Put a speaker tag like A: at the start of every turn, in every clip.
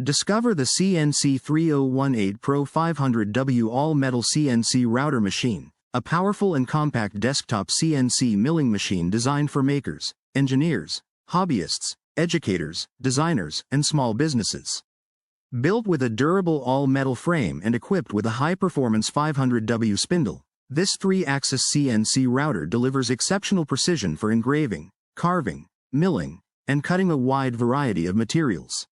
A: Discover the CNC3018 Pro 500W All-Metal CNC Router Machine, a powerful and compact desktop CNC milling machine designed for makers, engineers, hobbyists, educators, designers, and small businesses. Built with a durable all-metal frame and equipped with a high-performance 500W spindle, this 3-axis CNC router delivers exceptional precision for engraving, carving, milling, and cutting a wide variety of materials.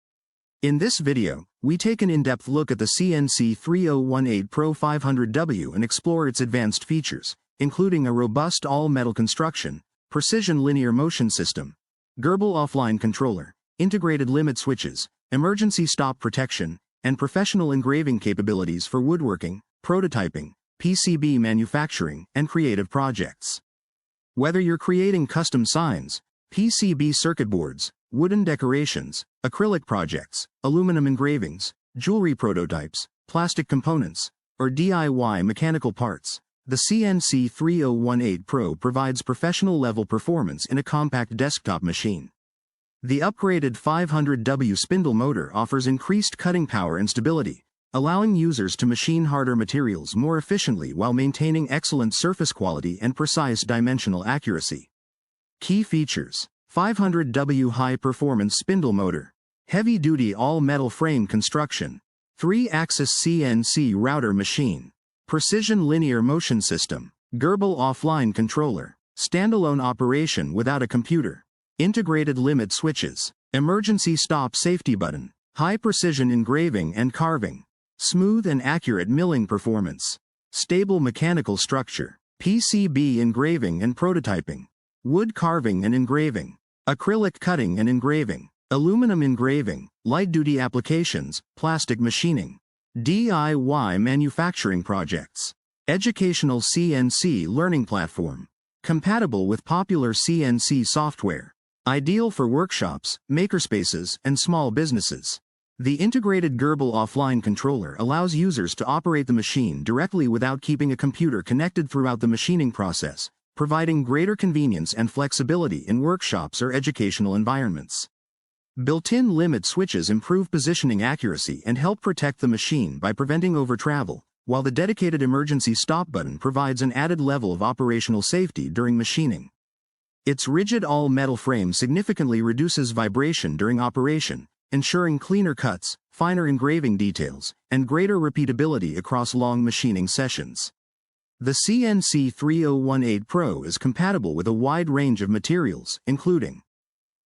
A: In this video, we take an in-depth look at the CNC3018 Pro 500W and explore its advanced features, including a robust all-metal construction, precision linear motion system, GRBL offline controller, integrated limit switches, emergency stop protection, and professional engraving capabilities for woodworking, prototyping, PCB manufacturing, and creative projects. Whether you're creating custom signs, PCB circuit boards, wooden decorations, acrylic projects, aluminum engravings, jewelry prototypes, plastic components, or DIY mechanical parts, the CNC3018 Pro provides professional-level performance in a compact desktop machine. The upgraded 500W spindle motor offers increased cutting power and stability, allowing users to machine harder materials more efficiently while maintaining excellent surface quality and precise dimensional accuracy. Key features: 500W high-performance spindle motor, heavy-duty all-metal frame construction, 3-axis CNC router machine, precision linear motion system, GRBL offline controller, standalone operation without a computer, integrated limit switches, emergency stop safety button, high-precision engraving and carving, smooth and accurate milling performance, stable mechanical structure, PCB engraving and prototyping, wood carving and engraving, acrylic cutting and engraving, aluminum engraving, light-duty applications, plastic machining, DIY manufacturing projects, educational CNC learning platform, compatible with popular CNC software, ideal for workshops, makerspaces, and small businesses. The integrated GRBL offline controller allows users to operate the machine directly without keeping a computer connected throughout the machining process, providing greater convenience and flexibility in workshops or educational environments. Built-in limit switches improve positioning accuracy and help protect the machine by preventing over-travel, while the dedicated emergency stop button provides an added level of operational safety during machining. Its rigid all-metal frame significantly reduces vibration during operation, ensuring cleaner cuts, finer engraving details, and greater repeatability across long machining sessions. The CNC3018 Pro is compatible with a wide range of materials, including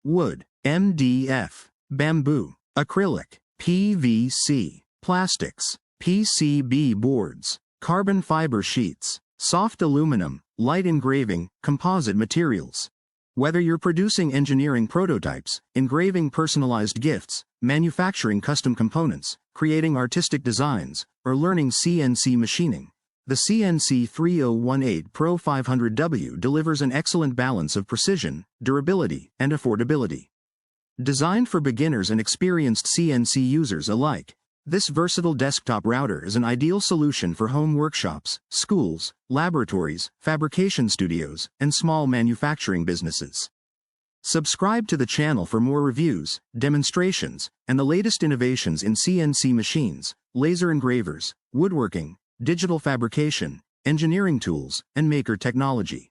A: wood, MDF, bamboo, acrylic, PVC, plastics, PCB boards, carbon fiber sheets, soft aluminum, light engraving, composite materials. Whether you're producing engineering prototypes, engraving personalized gifts, manufacturing custom components, creating artistic designs, or learning CNC machining, the CNC3018 Pro 500W delivers an excellent balance of precision, durability, and affordability. Designed for beginners and experienced CNC users alike, this versatile desktop router is an ideal solution for home workshops, schools, laboratories, fabrication studios, and small manufacturing businesses. Subscribe to the channel for more reviews, demonstrations, and the latest innovations in CNC machines, laser engravers, woodworking, digital fabrication, engineering tools, and maker technology.